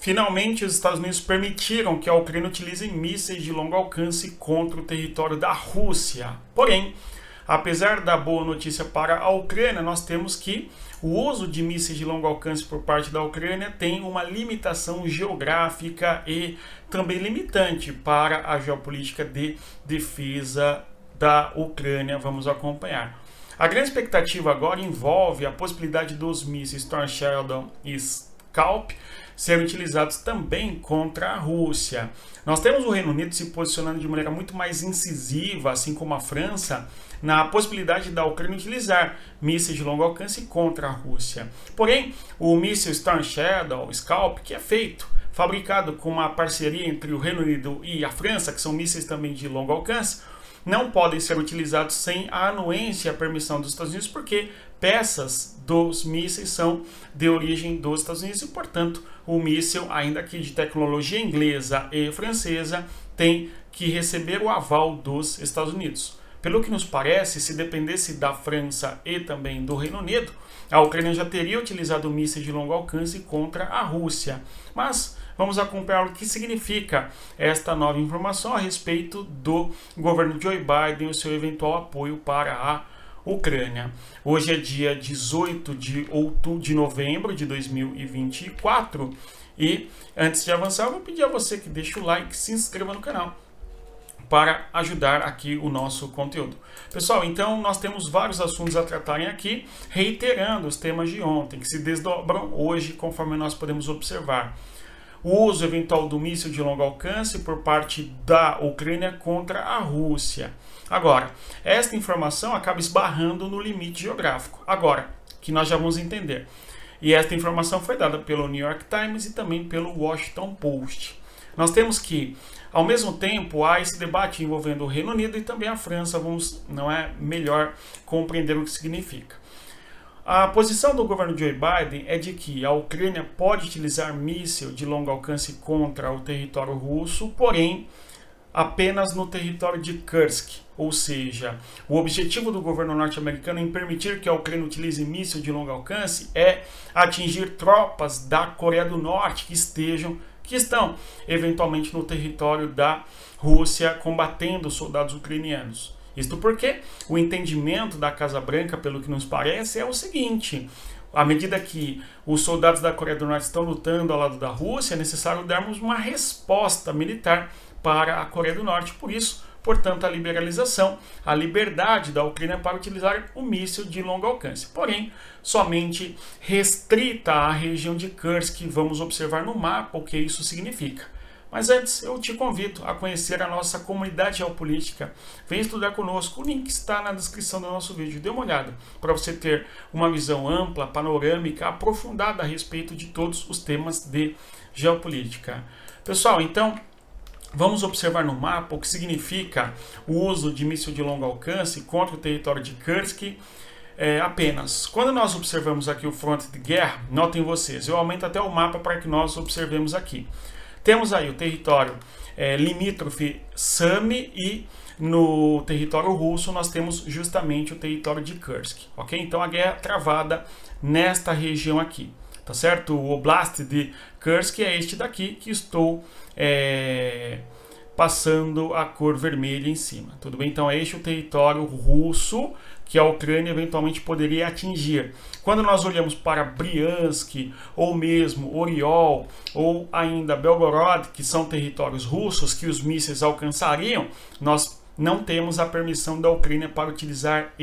Finalmente, os Estados Unidos permitiram que a Ucrânia utilize mísseis de longo alcance contra o território da Rússia. Porém, apesar da boa notícia para a Ucrânia, nós temos que o uso de mísseis de longo alcance por parte da Ucrânia tem uma limitação geográfica e também limitante para a geopolítica de defesa da Ucrânia. Vamos acompanhar. A grande expectativa agora envolve a possibilidade dos mísseis Storm Shadow e Scalp serem utilizados também contra a Rússia. Nós temos o Reino Unido se posicionando de maneira muito mais incisiva, assim como a França, na possibilidade da Ucrânia utilizar mísseis de longo alcance contra a Rússia. Porém, o míssil Storm Shadow, Scalp, que é fabricado com uma parceria entre o Reino Unido e a França, que são mísseis também de longo alcance, não podem ser utilizados sem a anuência e a permissão dos Estados Unidos, porque peças dos mísseis são de origem dos Estados Unidos e, portanto, o míssil, ainda que de tecnologia inglesa e francesa, tem que receber o aval dos Estados Unidos. Pelo que nos parece, se dependesse da França e também do Reino Unido, a Ucrânia já teria utilizado mísseis de longo alcance contra a Rússia. Mas vamos acompanhar o que significa esta nova informação a respeito do governo Joe Biden e o seu eventual apoio para a Ucrânia. Hoje é dia 18 de novembro de 2024 e antes de avançar eu vou pedir a você que deixe o like e se inscreva no canal para ajudar aqui o nosso conteúdo. Pessoal, então nós temos vários assuntos a tratarem aqui, reiterando os temas de ontem, que se desdobram hoje, conforme nós podemos observar. O uso eventual do míssil de longo alcance por parte da Ucrânia contra a Rússia. Agora, esta informação acaba esbarrando no limite geográfico. Agora, que nós já vamos entender. E esta informação foi dada pelo New York Times e também pelo Washington Post. Nós temos que, ao mesmo tempo, há esse debate envolvendo o Reino Unido e também a França. Não é melhor compreender o que significa. A posição do governo Joe Biden é de que a Ucrânia pode utilizar míssil de longo alcance contra o território russo, porém apenas no território de Kursk. Ou seja, o objetivo do governo norte-americano em permitir que a Ucrânia utilize míssil de longo alcance é atingir tropas da Coreia do Norte que estão eventualmente no território da Rússia combatendo soldados ucranianos. Isto porque o entendimento da Casa Branca, pelo que nos parece, é o seguinte: à medida que os soldados da Coreia do Norte estão lutando ao lado da Rússia, é necessário darmos uma resposta militar para a Coreia do Norte. Por isso, portanto, a liberalização, a liberdade da Ucrânia para utilizar o míssil de longo alcance. Porém, somente restrita à região de Kursk. Vamos observar no mapa o que isso significa. Mas antes, eu te convido a conhecer a nossa comunidade geopolítica. Vem estudar conosco, o link está na descrição do nosso vídeo. Dê uma olhada para você ter uma visão ampla, panorâmica, aprofundada a respeito de todos os temas de geopolítica. Pessoal, então, vamos observar no mapa o que significa o uso de míssil de longo alcance contra o território de Kursk. Apenas, quando nós observamos aqui o fronte de guerra, notem vocês, eu aumento até o mapa para que nós observemos aqui. Temos aí o território limítrofe Sami e no território russo nós temos justamente o território de Kursk, ok? Então a guerra travada nesta região aqui, tá certo? O Oblast de Kursk é este daqui que estou passando a cor vermelha em cima, tudo bem? Então é este o território russo que a Ucrânia eventualmente poderia atingir. Quando nós olhamos para Bryansk, ou mesmo Oriol, ou ainda Belgorod, que são territórios russos que os mísseis alcançariam, nós não temos a permissão da Ucrânia para utilizar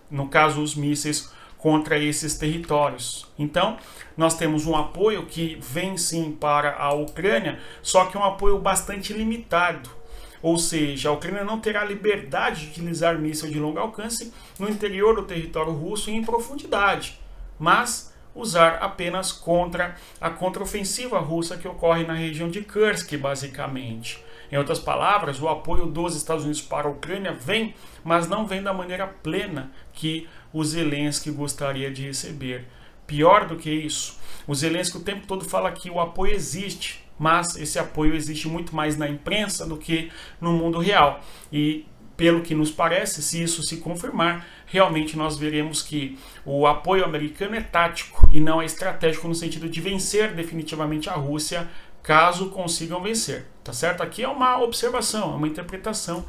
no caso, os mísseis contra esses territórios. Então, nós temos um apoio que vem sim para a Ucrânia, só que um apoio bastante limitado. Ou seja, a Ucrânia não terá liberdade de utilizar míssil de longo alcance no interior do território russo e em profundidade, mas usar apenas contra a contraofensiva russa que ocorre na região de Kursk, basicamente. Em outras palavras, o apoio dos Estados Unidos para a Ucrânia vem, mas não vem da maneira plena que o Zelensky gostaria de receber. Pior do que isso, o Zelensky o tempo todo fala que o apoio existe, mas esse apoio existe muito mais na imprensa do que no mundo real. E pelo que nos parece, se isso se confirmar, realmente nós veremos que o apoio americano é tático e não é estratégico no sentido de vencer definitivamente a Rússia, caso consigam vencer, tá certo? Aqui é uma observação, é uma interpretação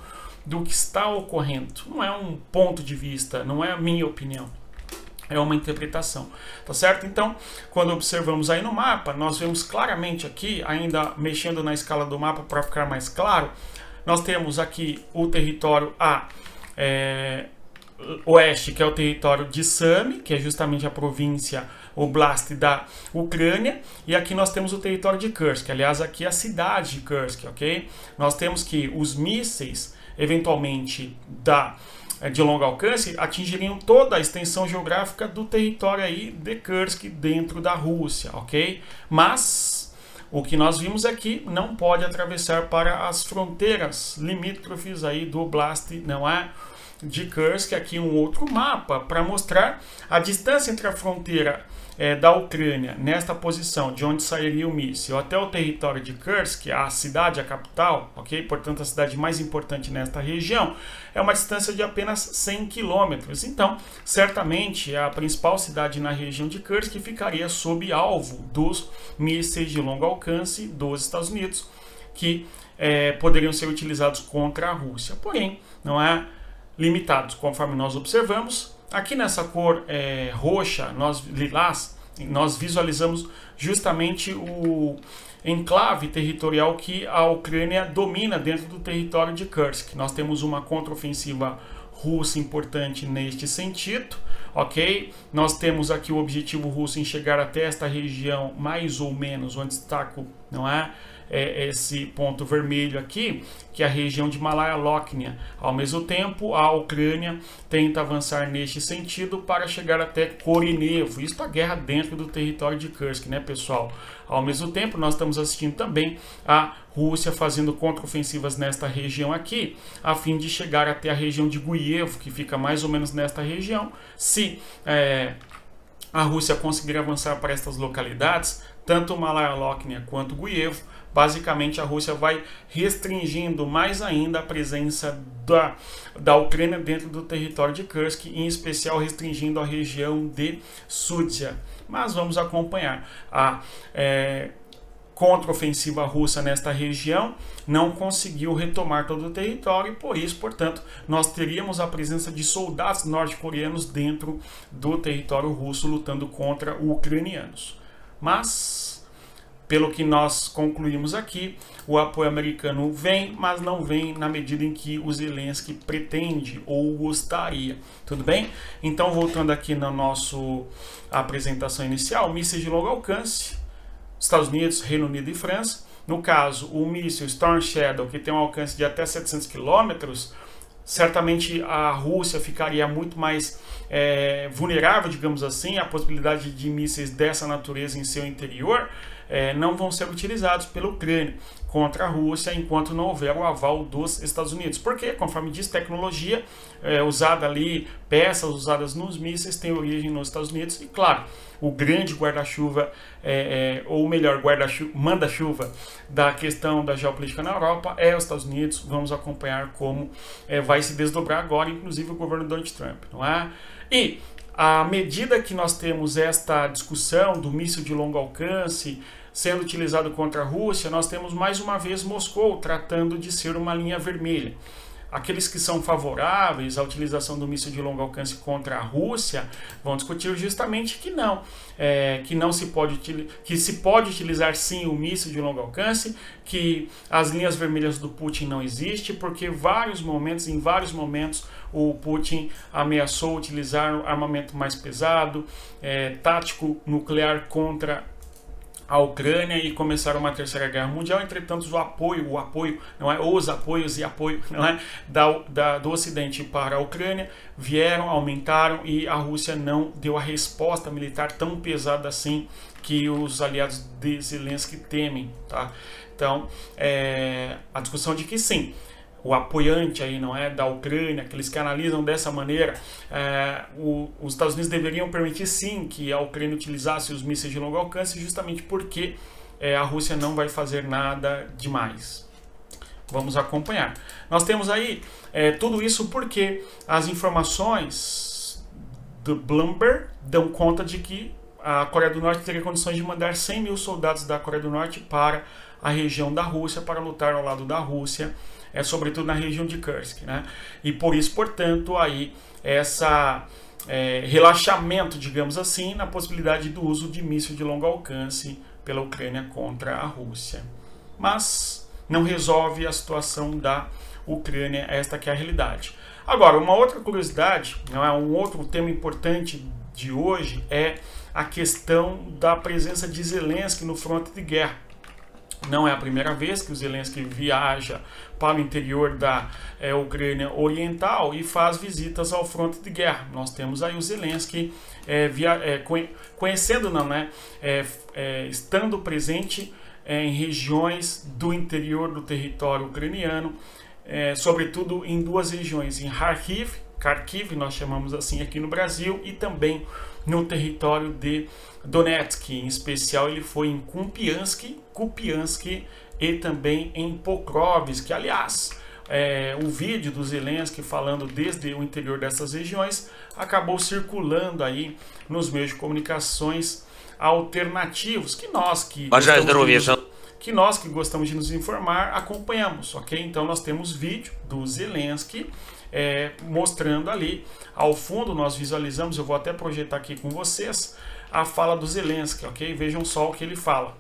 do que está ocorrendo. Não é um ponto de vista, não é a minha opinião. É uma interpretação, tá certo? Então, quando observamos aí no mapa, nós vemos claramente aqui, ainda mexendo na escala do mapa para ficar mais claro, nós temos aqui o território oeste, que é o território de Sami, que é justamente a província Oblast da Ucrânia, e aqui nós temos o território de Kursk, aliás, aqui é a cidade de Kursk, ok? Nós temos que os mísseis, eventualmente, de longo alcance, atingiriam toda a extensão geográfica do território aí de Kursk dentro da Rússia, ok? Mas o que nós vimos aqui não pode atravessar para as fronteiras limítrofes aí do Oblast, não é? De Kursk, aqui um outro mapa para mostrar a distância entre a fronteira da Ucrânia, nesta posição de onde sairia o míssil, até o território de Kursk, a cidade, a capital, ok? Portanto, a cidade mais importante nesta região, é uma distância de apenas 100 quilômetros. Então, certamente, a principal cidade na região de Kursk ficaria sob alvo dos mísseis de longo alcance dos Estados Unidos, que poderiam ser utilizados contra a Rússia. Porém, não é limitados, conforme nós observamos. Aqui nessa cor roxa, lilás, nós visualizamos justamente o enclave territorial que a Ucrânia domina dentro do território de Kursk. Nós temos uma contraofensiva russa importante neste sentido, ok? Nós temos aqui o objetivo russo em chegar até esta região, mais ou menos, onde destaco, não é? Esse ponto vermelho aqui, que é a região de Malaya-Lóknia. Ao mesmo tempo, a Ucrânia tenta avançar neste sentido para chegar até Korinevo. Isso é a guerra dentro do território de Kursk, né, pessoal? Ao mesmo tempo, nós estamos assistindo também a Rússia fazendo contraofensivas nesta região aqui, a fim de chegar até a região de Guievo, que fica mais ou menos nesta região. Se a Rússia conseguir avançar para estas localidades, tanto Malaya-Lóknia quanto Guievo, basicamente a Rússia vai restringindo mais ainda a presença da Ucrânia dentro do território de Kursk, em especial restringindo a região de Sudzha. Mas vamos acompanhar a contraofensiva russa nesta região, não conseguiu retomar todo o território e por isso, portanto, nós teríamos a presença de soldados norte-coreanos dentro do território russo lutando contra os ucranianos. Mas, pelo que nós concluímos aqui, o apoio americano vem, mas não vem na medida em que o Zelensky pretende ou gostaria. Tudo bem? Então, voltando aqui na nossa apresentação inicial, mísseis de longo alcance, Estados Unidos, Reino Unido e França. No caso, o míssil Storm Shadow, que tem um alcance de até 700 km, certamente a Rússia ficaria muito mais vulnerável, digamos assim, à possibilidade de mísseis dessa natureza em seu interior. Não vão ser utilizados pela Ucrânia contra a Rússia enquanto não houver o aval dos Estados Unidos. Porque, conforme diz, tecnologia usada ali, peças usadas nos mísseis, tem origem nos Estados Unidos. E, claro, o grande guarda-chuva, ou melhor, manda-chuva da questão da geopolítica na Europa é os Estados Unidos. Vamos acompanhar como vai se desdobrar agora, inclusive o governo Donald Trump, não é? E à medida que nós temos esta discussão do míssil de longo alcance sendo utilizado contra a Rússia, nós temos mais uma vez Moscou tratando de ser uma linha vermelha. Aqueles que são favoráveis à utilização do míssil de longo alcance contra a Rússia vão discutir justamente que se pode utilizar sim o míssil de longo alcance, que as linhas vermelhas do Putin não existem, porque em vários momentos o Putin ameaçou utilizar armamento mais pesado, tático nuclear contra a Ucrânia e começaram uma terceira guerra mundial. Entretanto, os apoios, não é, do Ocidente para a Ucrânia vieram, aumentaram e a Rússia não deu a resposta militar tão pesada assim que os aliados de Zelensky temem, tá? Então, a discussão de que sim, o apoiante aí, não é, da Ucrânia, aqueles que analisam dessa maneira, os Estados Unidos deveriam permitir sim que a Ucrânia utilizasse os mísseis de longo alcance, justamente porque a Rússia não vai fazer nada demais. Vamos acompanhar. Nós temos aí tudo isso porque as informações do Bloomberg dão conta de que a Coreia do Norte teria condições de mandar 100 mil soldados da Coreia do Norte para a região da Rússia, para lutar ao lado da Rússia, sobretudo na região de Kursk, né? E por isso, portanto, aí essa relaxamento, digamos assim, na possibilidade do uso de míssil de longo alcance pela Ucrânia contra a Rússia. Mas não resolve a situação da Ucrânia, esta que é a realidade. Agora, uma outra curiosidade, não é, um outro tema importante de hoje é a questão da presença de Zelensky no fronte de guerra. Não é a primeira vez que o Zelensky viaja para o interior da Ucrânia Oriental e faz visitas ao fronte de guerra. Nós temos aí o Zelensky conhecendo, não, né? Estando presente em regiões do interior do território ucraniano, sobretudo em duas regiões, em Kharkiv, nós chamamos assim aqui no Brasil, e também no território de Donetsk. Em especial ele foi em Kupiansk e também em Pokrovsk. Aliás, o vídeo do Zelensky falando desde o interior dessas regiões acabou circulando aí nos meios de comunicações alternativos que nós que gostamos de nos informar acompanhamos, ok? Então nós temos vídeo do Zelensky mostrando ali ao fundo, nós visualizamos, eu vou até projetar aqui com vocês a fala do Zelensky, ok? Vejam só o que ele fala.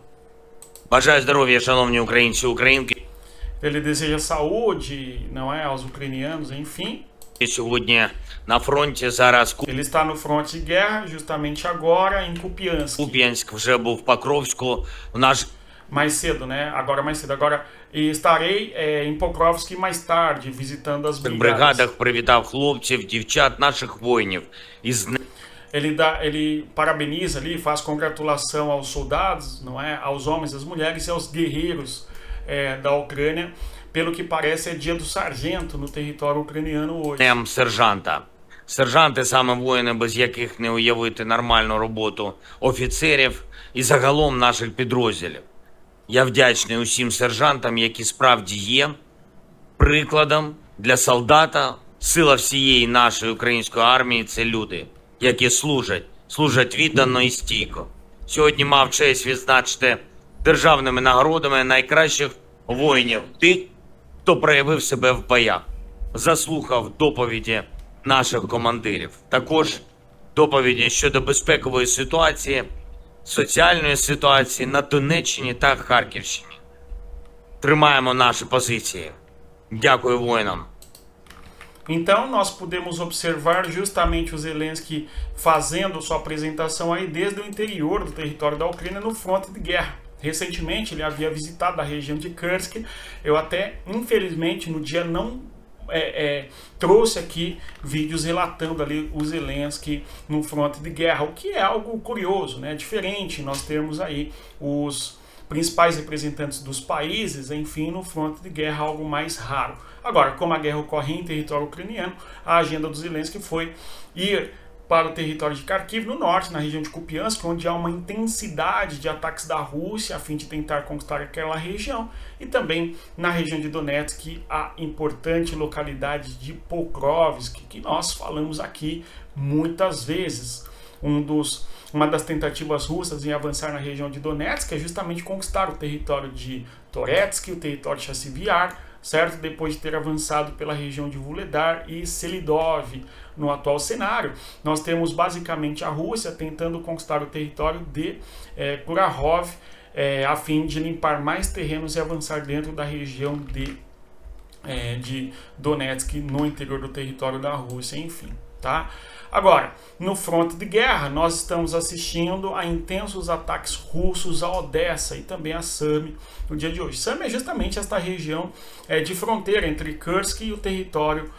Ele deseja saúde, não é, aos ucranianos, enfim. Ele está no fronte de guerra, justamente agora em Kupiansk. Mais cedo, né? Agora mais cedo. Agora estarei em Pokrovsk mais tarde, visitando as brigadas. Ele parabeniza ali, faz congratulação aos soldados, não é? Aos homens, às mulheres e aos guerreiros da Ucrânia. Pelo que parece, é dia do sargento no território ucraniano hoje. Сержанти саме воїни, без яких не уявити нормальну роботу офіцерів і загалом наших підрозділів. Я вдячний усім сержантам, які справді є прикладом для солдата. Сила всієї нашої української армії – це люди, які служать віддано і стійко. Сьогодні мав честь відзначити державними нагородами найкращих воїнів, тих, хто проявив себе в боях, заслухав доповіді наших командирів. Також доповіді щодо безпекової ситуації, соціальної ситуації на Донеччині та Харківщині. Тримаємо наші позиції. Дякую воїнам. Então nós podemos observar justamente o Zelensky fazendo sua apresentação aí desde o interior do território da Ucrânia no fronte de guerra. Recentemente ele havia visitado a região de Kursk. Eu até, infelizmente, no dia não trouxe aqui vídeos relatando ali o Zelensky no fronte de guerra, o que é algo curioso, né? Diferente nós termos aí os principais representantes dos países, enfim, no fronte de guerra, algo mais raro. Agora, como a guerra ocorre em território ucraniano, a agenda do Zelensky foi ir para o território de Kharkiv, no norte, na região de Kupiansk, onde há uma intensidade de ataques da Rússia a fim de tentar conquistar aquela região, e também na região de Donetsk, a importante localidade de Pokrovsk, que nós falamos aqui muitas vezes. Uma das tentativas russas em avançar na região de Donetsk é justamente conquistar o território de Toretsk, o território de Chassivyar, certo? Depois de ter avançado pela região de Vuhledar e Selidov. No atual cenário, nós temos basicamente a Rússia tentando conquistar o território de Kurahov, a fim de limpar mais terrenos e avançar dentro da região de Donetsk, no interior do território da Rússia, enfim, tá? Agora, no fronte de guerra, nós estamos assistindo a intensos ataques russos a Odessa e também a Sami no dia de hoje. Sami é justamente esta região de fronteira entre Kursk e o território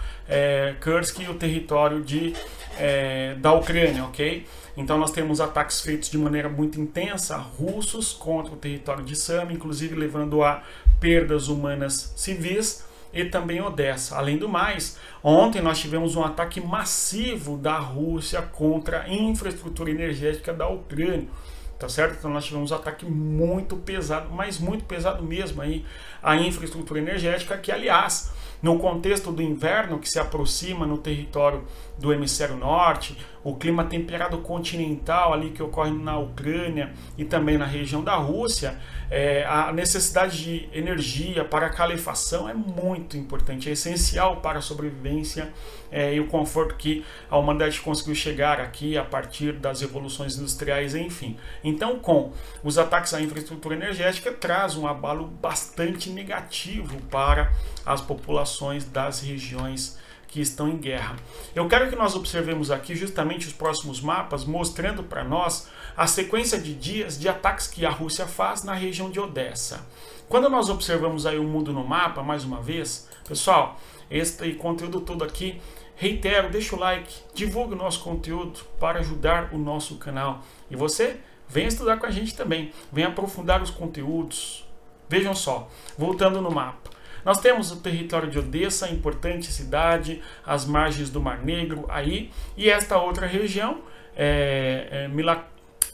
da Ucrânia, ok? Então nós temos ataques feitos de maneira muito intensa, russos contra o território de Sami, inclusive levando a perdas humanas civis, e também Odessa. Além do mais, ontem nós tivemos um ataque massivo da Rússia contra a infraestrutura energética da Ucrânia, tá certo? Então nós tivemos um ataque muito pesado, mas muito pesado mesmo aí, a infraestrutura energética, que aliás, no contexto do inverno que se aproxima no território do hemisfério norte, o clima temperado continental ali que ocorre na Ucrânia e também na região da Rússia, a necessidade de energia para a calefação é muito importante, é essencial para a sobrevivência e o conforto que a humanidade conseguiu chegar aqui a partir das revoluções industriais, enfim. Então, com os ataques à infraestrutura energética, traz um abalo bastante negativo para as populações das regiões que estão em guerra. Eu quero que nós observemos aqui justamente os próximos mapas, mostrando para nós a sequência de dias de ataques que a Rússia faz na região de Odessa. Quando nós observamos aí o mundo no mapa, mais uma vez, pessoal, este conteúdo todo aqui, reitero, deixa o like, divulgue o nosso conteúdo para ajudar o nosso canal. E você, venha estudar com a gente também, venha aprofundar os conteúdos. Vejam só, voltando no mapa. Nós temos o território de Odessa, importante cidade, as margens do Mar Negro aí, e esta outra região,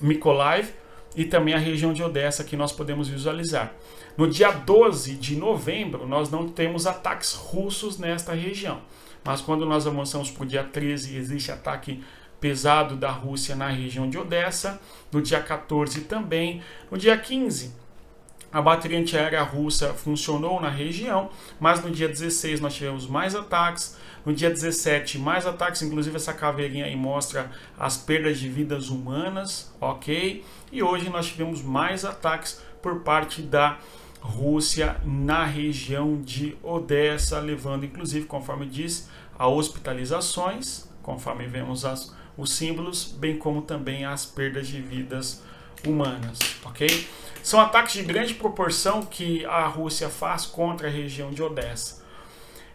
Mykolaiv, e também a região de Odessa que nós podemos visualizar. No dia 12 de novembro, nós não temos ataques russos nesta região, mas quando nós avançamos para o dia 13, existe ataque pesado da Rússia na região de Odessa, no dia 14 também, no dia 15, a bateria antiaérea russa funcionou na região, mas no dia 16 nós tivemos mais ataques, no dia 17 mais ataques, inclusive essa caveirinha aí mostra as perdas de vidas humanas, ok? E hoje nós tivemos mais ataques por parte da Rússia na região de Odessa, levando inclusive, conforme disse, a hospitalizações, conforme vemos os símbolos, bem como também as perdas de vidas humanas, ok? São ataques de grande proporção que a Rússia faz contra a região de Odessa.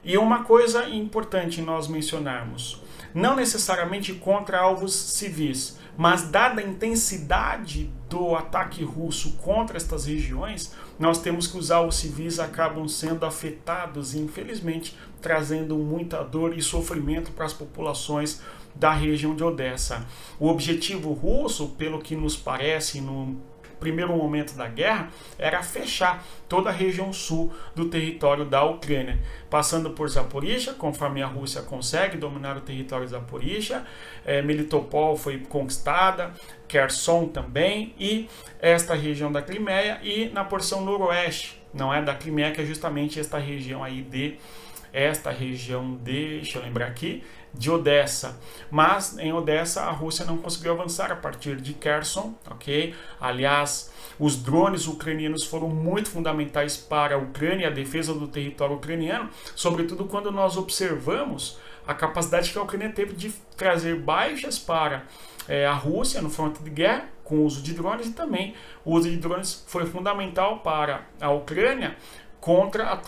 E uma coisa importante nós mencionarmos, não necessariamente contra alvos civis, mas dada a intensidade do ataque russo contra estas regiões, nós temos que os alvos civis acabam sendo afetados e, infelizmente, trazendo muita dor e sofrimento para as populações da região de Odessa. O objetivo russo, pelo que nos parece no primeiro momento da guerra, era fechar toda a região sul do território da Ucrânia, passando por Zaporizhia, conforme a Rússia consegue dominar o território de Zaporizhia, Melitopol foi conquistada, Kherson também, e esta região da Crimeia, e na porção noroeste, não é da Crimeia, que é justamente esta região aí deixa eu lembrar aqui, de Odessa. Mas em Odessa a Rússia não conseguiu avançar a partir de Kherson, ok? Aliás, os drones ucranianos foram muito fundamentais para a Ucrânia, a defesa do território ucraniano, sobretudo quando nós observamos a capacidade que a Ucrânia teve de trazer baixas para a Rússia no fronte de guerra, com o uso de drones, e também o uso de drones foi fundamental para a Ucrânia contra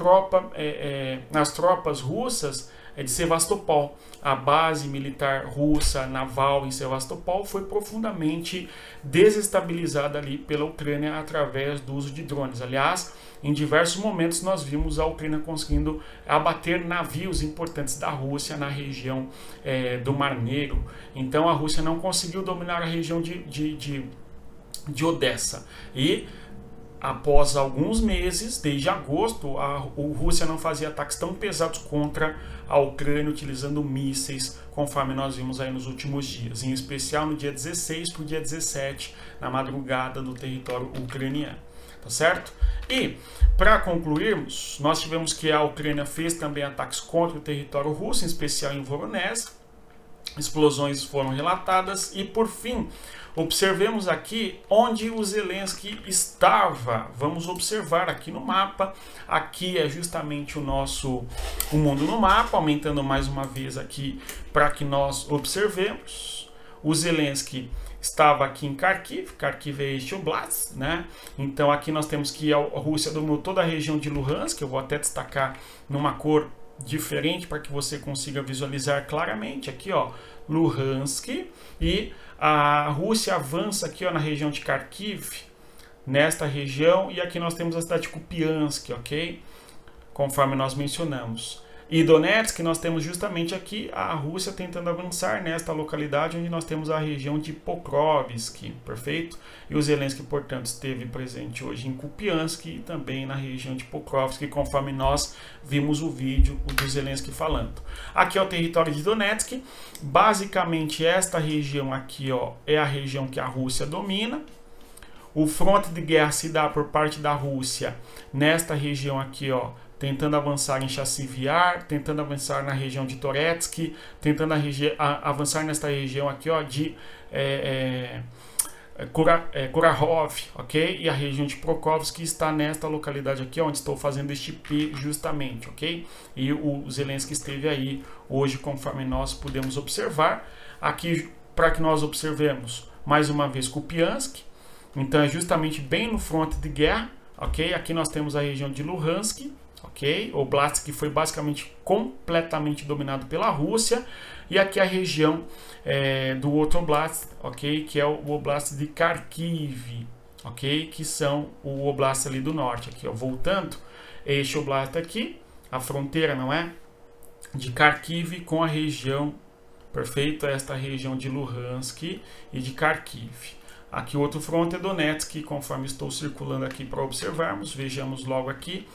as tropas russas de Sevastopol. A base militar russa naval em Sevastopol foi profundamente desestabilizada ali pela Ucrânia através do uso de drones. Aliás, em diversos momentos nós vimos a Ucrânia conseguindo abater navios importantes da Rússia na região do Mar Negro. Então a Rússia não conseguiu dominar a região de Odessa. E após alguns meses, desde agosto, a Rússia não fazia ataques tão pesados contra a Ucrânia utilizando mísseis, conforme nós vimos aí nos últimos dias, em especial no dia 16 para o dia 17, na madrugada do território ucraniano, tá certo? E, para concluirmos, nós tivemos que a Ucrânia fez também ataques contra o território russo, em especial em Voronezh, explosões foram relatadas e, por fim, observemos aqui onde o Zelensky estava. Vamos observar aqui no mapa. Aqui é justamente o mundo no mapa, aumentando mais uma vez aqui para que nós observemos. O Zelensky estava aqui em Kharkiv, Kharkiv é este Oblast, né? Então aqui nós temos que a Rússia dominou toda a região de Luhansk, eu vou até destacar numa cor diferente para que você consiga visualizar claramente aqui, ó, Luhansk, e a Rússia avança aqui, ó, na região de Kharkiv, nesta região, e aqui nós temos a cidade de Kupiansk, ok? Conforme nós mencionamos. e Donetsk, nós temos justamente aqui a Rússia tentando avançar nesta localidade, onde nós temos a região de Pokrovsk, perfeito? E o Zelensky, portanto, esteve presente hoje em Kupiansk e também na região de Pokrovsk, conforme nós vimos o vídeo do Zelensky falando. Aqui é o território de Donetsk, basicamente esta região aqui, ó, é a região que a Rússia domina. O fronte de guerra se dá por parte da Rússia nesta região aqui, ó, tentando avançar em Chassivyar, tentando avançar na região de Toretsk, tentando avançar nesta região aqui, ó, de Kurahov, ok? E a região de Pokrovsk está nesta localidade aqui, onde estou fazendo este P justamente, ok? E o Zelensky esteve aí hoje, conforme nós podemos observar. Aqui, para que nós observemos, mais uma vez, Kupiansk. Então, é justamente bem no fronte de guerra, ok? Aqui nós temos a região de Luhansk, ok? Oblast, que foi basicamente completamente dominado pela Rússia. E aqui a região do outro Oblast, ok? Que é o Oblast de Kharkiv, ok? Que são o Oblast ali do norte, aqui, ó. Voltando, este Oblast aqui, a fronteira, não é? De Kharkiv com a região, perfeito? Esta região de Luhansk e de Kharkiv. Aqui outro fronte é Donetsk, conforme estou circulando aqui para observarmos. Vejamos logo aqui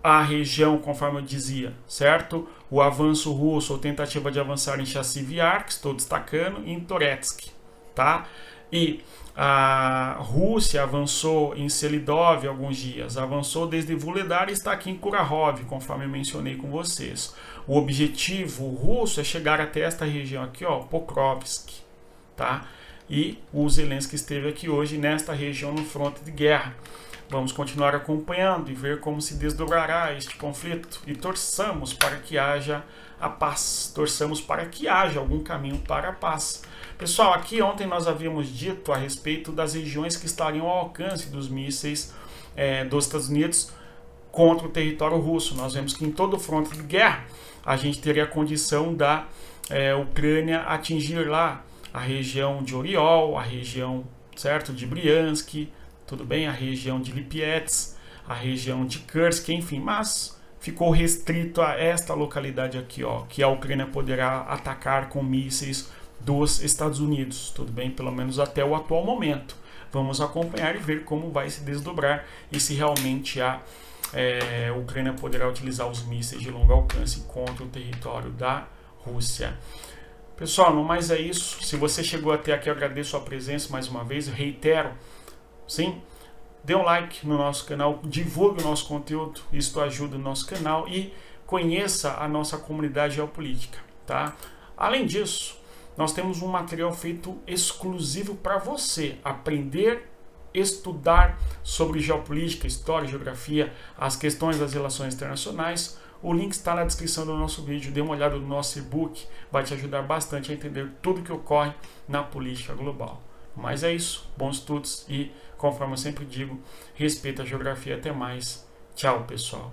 a região, conforme eu dizia, certo? O avanço russo, ou tentativa de avançar em Chassivyar, que estou destacando, e em Toretsk, tá? E a Rússia avançou em Selidov alguns dias, avançou desde Vuhledar e está aqui em Kurahov, conforme eu mencionei com vocês. O objetivo russo é chegar até esta região aqui, ó, Pokrovsk, tá? E o Zelensky esteve aqui hoje nesta região no fronte de guerra. Vamos continuar acompanhando e ver como se desdobrará este conflito e torçamos para que haja a paz, torçamos para que haja algum caminho para a paz. Pessoal, aqui ontem nós havíamos dito a respeito das regiões que estariam ao alcance dos mísseis dos Estados Unidos contra o território russo. Nós vemos que em todo o fronte de guerra a gente teria a condição da Ucrânia atingir lá a região de Oriol, a região, certo, de Bryansk, tudo bem, a região de Lipetsk, a região de Kursk, enfim, mas ficou restrito a esta localidade aqui, ó, que a Ucrânia poderá atacar com mísseis dos Estados Unidos, tudo bem, pelo menos até o atual momento. Vamos acompanhar e ver como vai se desdobrar e se realmente a Ucrânia poderá utilizar os mísseis de longo alcance contra o território da Rússia. Pessoal, no mais é isso. Se você chegou até aqui, eu agradeço a presença mais uma vez, eu reitero, sim, dê um like no nosso canal, divulgue o nosso conteúdo, isso ajuda o nosso canal e conheça a nossa comunidade geopolítica, tá? Além disso, nós temos um material feito exclusivo para você aprender, estudar sobre geopolítica, história, geografia, as questões das relações internacionais. O link está na descrição do nosso vídeo, dê uma olhada no nosso e-book, vai te ajudar bastante a entender tudo que ocorre na política global. Mas é isso, bons estudos e, conforme eu sempre digo, respeita a geografia. Até mais. Tchau, pessoal.